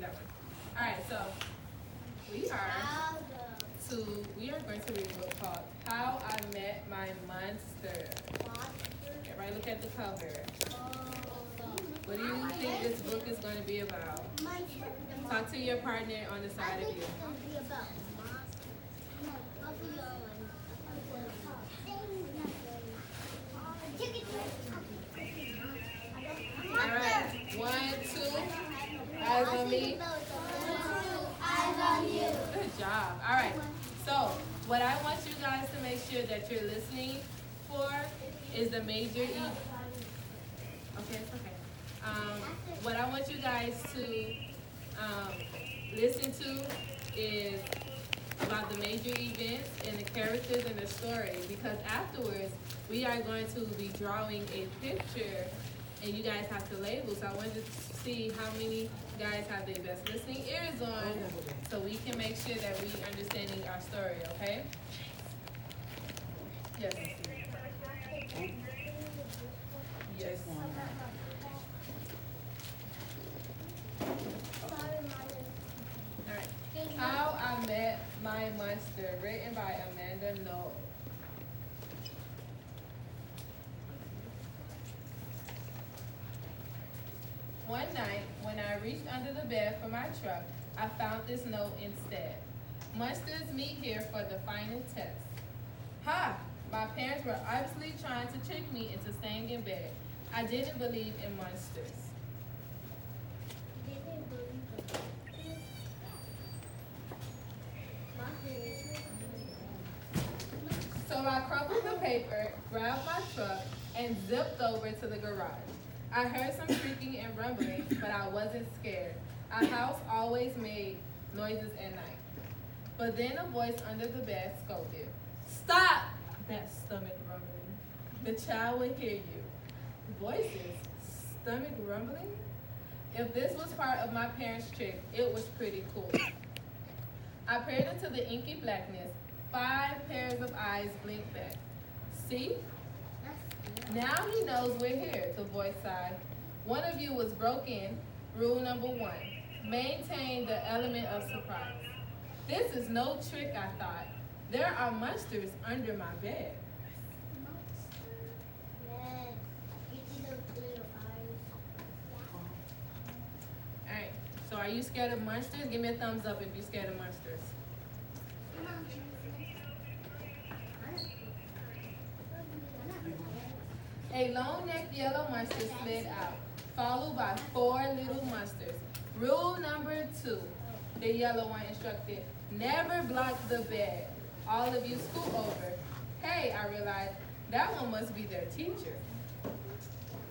that one. All right, so we are going to read a book called How I Met My Monster. Everybody look at the cover. What do you think this book is going to be about? Talk to your partner on the side of you. All right, 1, 2, eyes on me. Good job. All right. So what I want you guys to make sure that you're listening for is the major E. Okay, it's okay. What I want you guys to listen to is about the major events and the characters in the story, because afterwards we are going to be drawing a picture and you guys have to label. So I wanted to see how many guys have their best listening ears on so we can make sure that we understanding our story, okay? Yes. Yes. All right. How I Met My Monster, written by Amanda Knoll. One night, when I reached under the bed for my truck, I found this note instead. Monsters meet here for the final test. Ha! My parents were obviously trying to trick me into staying in bed. I didn't believe in monsters. So I crumpled the paper, grabbed my truck, and zipped over to the garage. I heard some creaking and rumbling, but I wasn't scared. Our house always made noises at night. But then a voice under the bed scolded, "Stop that stomach rumbling. The child will hear you." Voices? Stomach rumbling? If this was part of my parents' trick, it was pretty cool. I peered into the inky blackness. 5 pairs of eyes blinked back. See? Now he knows we're here, the voice sighed. One of you was broken. Rule number 1, maintain the element of surprise. This is no trick, I thought. There are monsters under my bed. Alright, so are you scared of monsters? Give me a thumbs up if you're scared of monsters. A long-necked yellow monster slid out, followed by 4 little monsters. Rule number 2, the yellow one instructed, never block the bed. All of you scoot over. Hey, I realized, that one must be their teacher.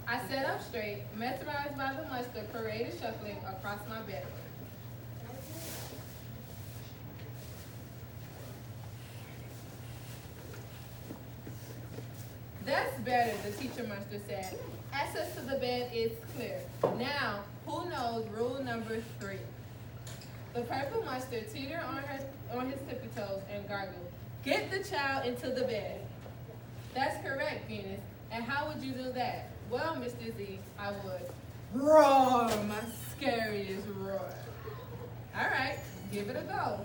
I sat up straight, mesmerized by the monster paraded shuffling across my bedroom. That's better, the teacher monster said. Access to the bed is clear. Now, who knows rule number 3? The purple monster teetered on his tippy toes and gargled. Get the child into the bed. That's correct, Venus. And how would you do that? Well, Mr. Z, I would roar my scariest roar. All right, give it a go.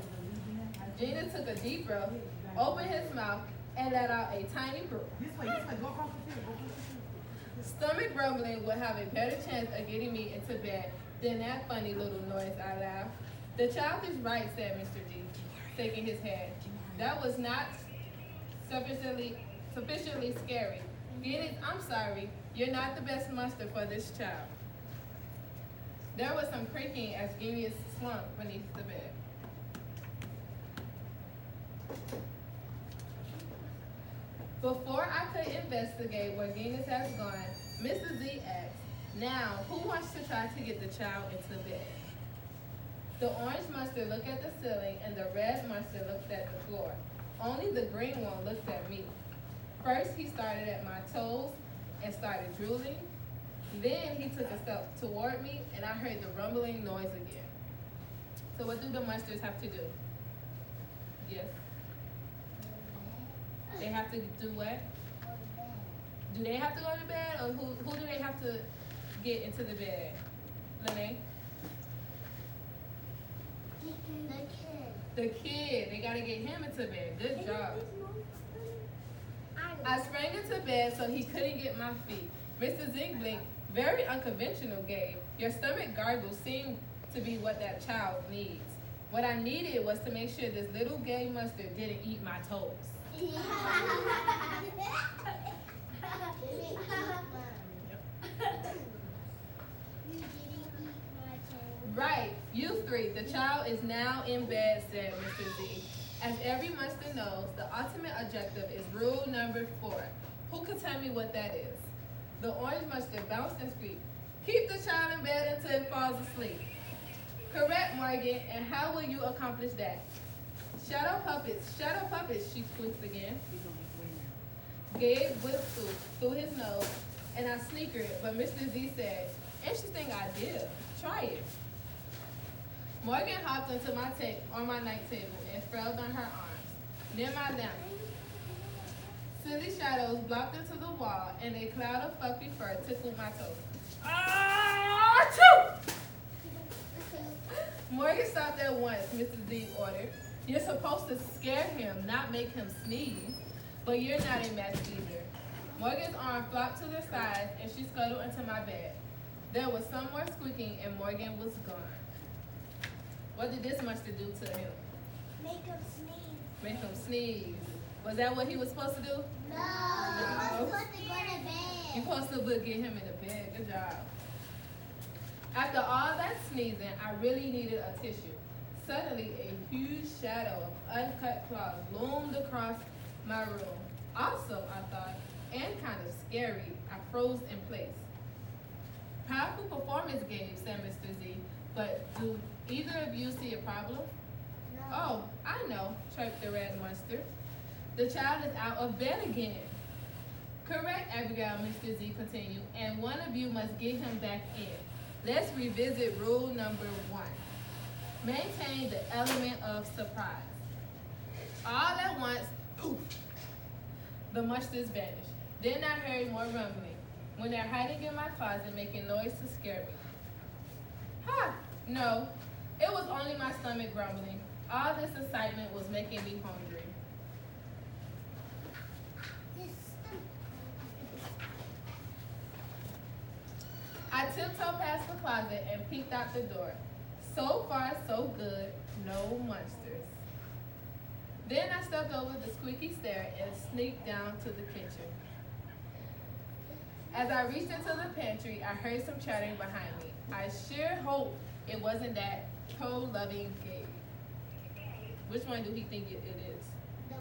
Gina took a deep breath, opened his mouth, and let out a tiny brook. Stomach rumbling would have a better chance of getting me into bed than that funny little noise, I laughed. The child is right, said Mr. G, shaking his head. That was not sufficiently scary. Venus, I'm sorry, you're not the best monster for this child. There was some creaking as Venus slumped beneath the bed. Before I could investigate where Venus has gone, Mrs. Z asked, now, who wants to try to get the child into bed? The orange monster looked at the ceiling and the red monster looked at the floor. Only the green one looked at me. First, he started at my toes and started drooling. Then he took a step toward me and I heard the rumbling noise again. So what do the monsters have to do? Yes. They have to do what? Do they have to go to bed, or who do they have to get into the bed? Lene? The kid. They gotta get him into bed. Good job. I sprang into bed so he couldn't get my feet. Mr. Zink blinked. Very unconventional, Gabe. Your stomach gargles seem to be what that child needs. What I needed was to make sure this little gay mustard didn't eat my toes. Right, you three. The child is now in bed, said Mr. Z. As every monster knows, the ultimate objective is rule number 4. Who can tell me what that is? The orange mustard bounced and squeaked. Keep the child in bed until it falls asleep. Correct, Morgan, and how will you accomplish that? Shadow puppets, she squeaks again. Gabe whistled through his nose, and I sneakered, but Mr. Z said, interesting idea, try it. Morgan hopped onto my on my night table and fell on her arms, near my lamp. Silly shadows blocked into the wall, and a cloud of fluffy fur tickled my toes. Ah, achoo! Morgan stopped at once, Mr. Z ordered. You're supposed to scare him, not make him sneeze. But you're not a match either. Morgan's arm flopped to the side, and she scuttled into my bed. There was some more squeaking, and Morgan was gone. What did this monster do to him? Make him sneeze. Make him sneeze. Was that what he was supposed to do? No. He was supposed to go to bed. You're supposed to get him in the bed. Good job. After all that sneezing, I really needed a tissue. Suddenly, a huge shadow of uncut cloth loomed across my room. Awesome, I thought, and kind of scary. I froze in place. Powerful performance, Gabe, said Mr. Z, but do either of you see a problem? No. Oh, I know, chirped the red monster. The child is out of bed again. Correct, Abigail, Mr. Z continued, and one of you must get him back in. Let's revisit rule number 1. Maintain the element of surprise. All at once, poof, the monsters vanished. Then I heard more rumbling, when they're hiding in my closet making noise to scare me. Ha! No, it was only my stomach grumbling. All this excitement was making me hungry. I tiptoed past the closet and peeked out the door. So far, so good, no monsters. Then I stepped over the squeaky stair and sneaked down to the kitchen. As I reached into the pantry, I heard some chattering behind me. I sure hope it wasn't that toe-loving Gabe. Which one do he think it is? The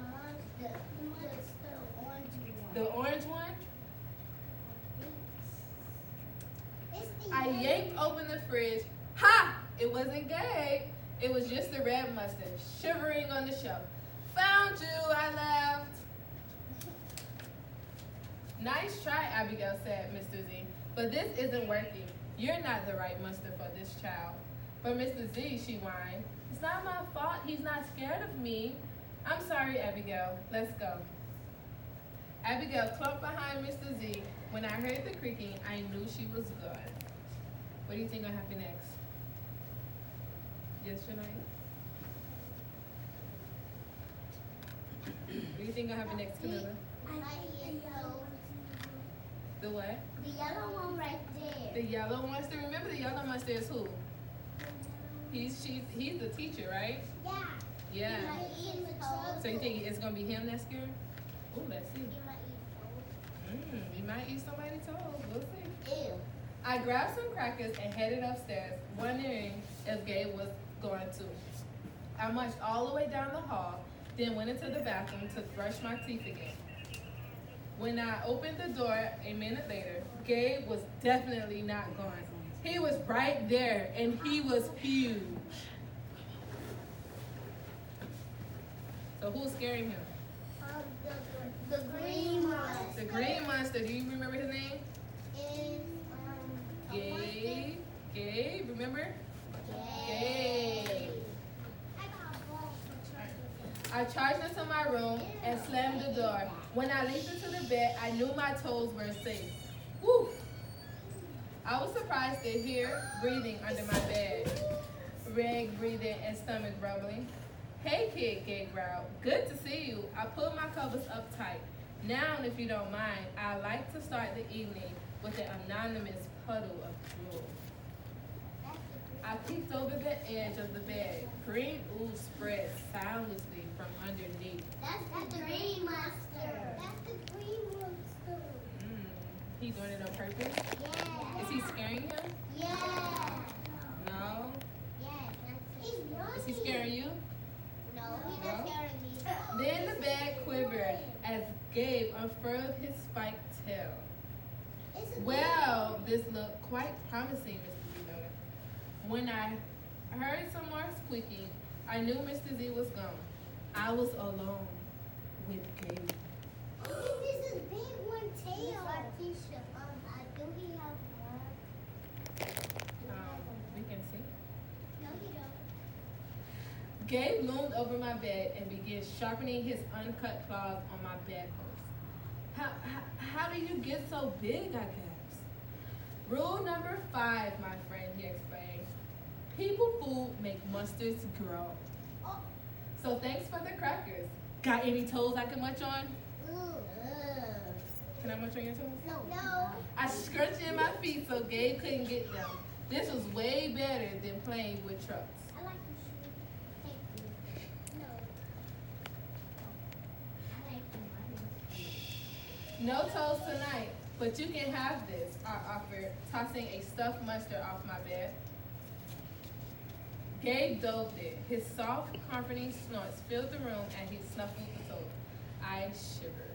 orange one. The orange one? It's the I yanked open the fridge. Ha! It wasn't Gabe. It was just the red mustard, shivering on the shelf. Found you, I laughed. Nice try, Abigail, said Mr. Z, but this isn't working. You're not the right monster for this child. But Mr. Z, she whined, it's not my fault. He's not scared of me. I'm sorry, Abigail. Let's go. Abigail clumped behind Mr. Z. When I heard the creaking, I knew she was gone. What do you think will happen next? Yes, Shania? What do you think will happen next, Camilla? The what? The yellow one right there. The yellow monster. Remember, the yellow monster is who? He's the teacher, right? Yeah. Yeah. He might eat the toes. So you think it's gonna be him that's scared? Oh, let's see. He might eat toes. He might eat somebody's toes. We'll see. Ew. I grabbed some crackers and headed upstairs, wondering if Gabe was going to. I marched all the way down the hall, then went into the bathroom to brush my teeth again. When I opened the door a minute later, Gabe was definitely not gone. He was right there, and he was huge. So who's scaring him? The green one. The green monster. Do you remember his name? Is Gabe. Gabe, remember? Gabe. I charged into my room and slammed the door. When I leaped into the bed, I knew my toes were safe. Woo! I was surprised to hear breathing under my bed. Reg breathing and stomach rumbling. Hey kid, Gabe growled. Good to see you. I pulled my covers up tight. Now, if you don't mind, I like to start the evening with an anonymous puddle of drool. I peeked over the edge of the bed. Green ooze spread silently from underneath. That's the green monster. That's the green monster. He doing it on purpose? Yeah. Is he scaring him? Yeah. No. He's running. Is he scaring you? No, he's not scaring me. Then the bed quivered as Gabe unfurled his spiked tail. Well, this looked quite promising, Mr. Z noted. When I heard some more squeaking, I knew Mr. Z was gone. I was alone with Gabe. This is big one tail. Tisha, do we have one? We can see. No, you don't. Gabe loomed over my bed and began sharpening his uncut claws on my bedpost. How do you get so big, I gasped. Rule number 5, my friend, he explained. People food make monsters grow. Oh. So thanks for the crackers. Got any toes I can munch on? Can I munch on your toes? No. I scrunched in my feet so Gabe couldn't get them. This was way better than playing with trucks. I like the shoe. Thank you. No. I like the money. No toes tonight, but you can have this, I offered, tossing a stuffed monster off my bed. Gabe dove it. His soft, comforting snorts filled the room and he snuffled the toes. I shivered.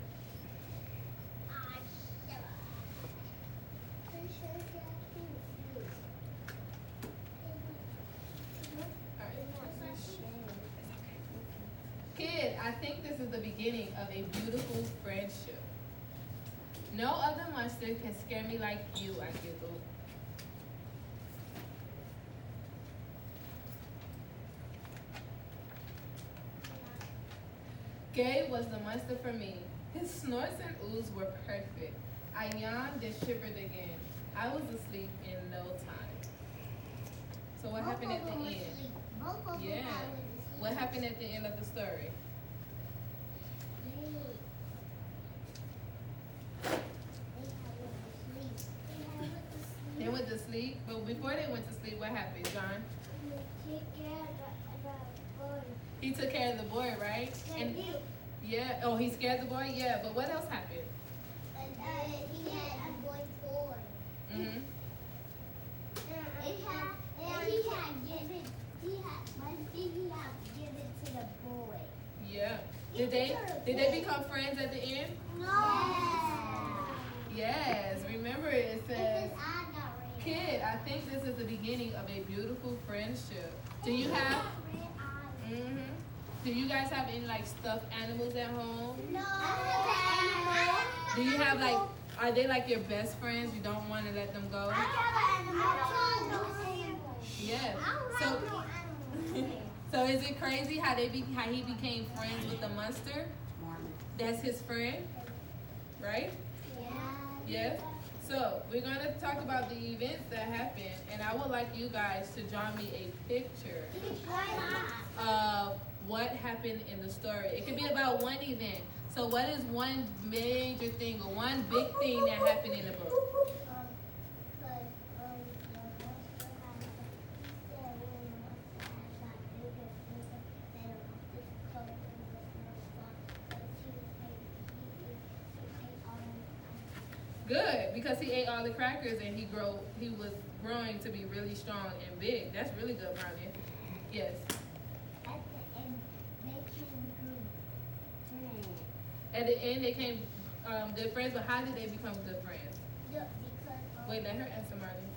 Kid, I think this is the beginning of a beautiful friendship. No other monster can scare me like you, I giggled. Gabe was the monster for me. His snorts and oohs were perfect. I yawned and shivered again. I was asleep in no time. So what happened at the end? Yeah. What happened at the end of the story? They went to sleep, but before they went to sleep, what happened, John? He took care of the boy, right? And yeah. Oh, he scared the boy. Yeah, but what else happened? He had a boy toy. Mhm. He had given to the boy. Yeah. Did they become friends at the end? No. Yes. Remember it says, Because I got red. kid, I think this is the beginning of a beautiful friendship. Do you have? Red eyes. Mhm. Do you guys have any like stuffed animals at home? No. Do you have like? Are they like your best friends? You don't want to let them go? Yes. So, so is it crazy how how he became friends with the monster? That's his friend, right? Yes. So we're gonna talk about the events that happened, and I would like you guys to draw me a picture of what happened in the story. It could be about one event. So what is one major thing or one big thing that happened in the book? Good, because he ate all the crackers and he was growing to be really strong and big. That's really good, Brownie. Yes. At the end, they became good friends, but how did they become good friends? Wait, let her answer, Marley.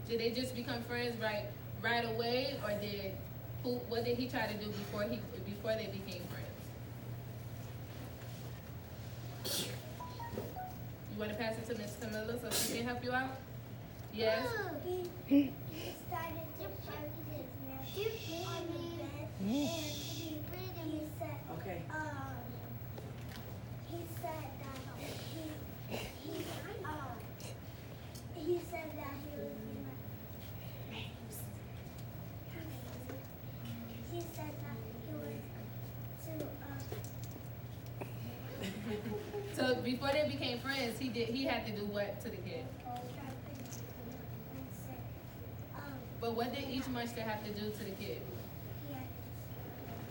Did they just become friends right away, or what did he try to do before they became friends? You want to pass it to Miss Camilla so she can help you out? Yes. He started to practice his on the bed, and he said, Okay. He said that he said that he before they became friends, he had to do what to the kid? But what did each munchkin have to do to the kid?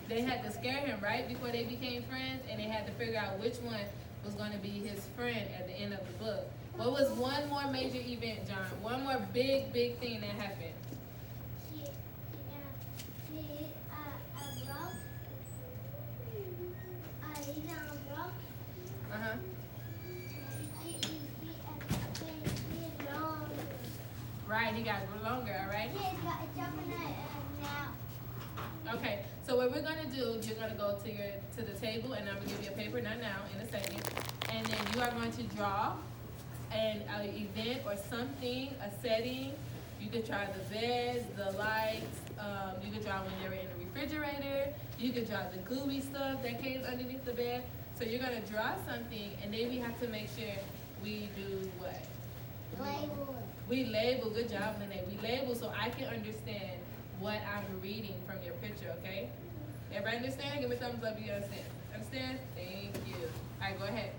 They had to scare him, right, before they became friends, and they had to figure out which one was going to be his friend at the end of the book. What was one more major event, John? One more big thing that happened? Uh-huh. Right, he got longer, all right? Okay, so what we're gonna do, you're gonna go to the table, and I'm gonna give you a paper, not now, in a second, and then you are going to draw an event or something, a setting. You could try the beds, the lights. You could draw when they were in the refrigerator. You could draw the gooey stuff that came underneath the bed. So you're gonna draw something, and then we have to make sure we do what? Label. We label. Good job, Lene. We label so I can understand what I'm reading from your picture, okay? Everybody understand? Give me a thumbs up if you understand. Understand? Thank you. All right, go ahead.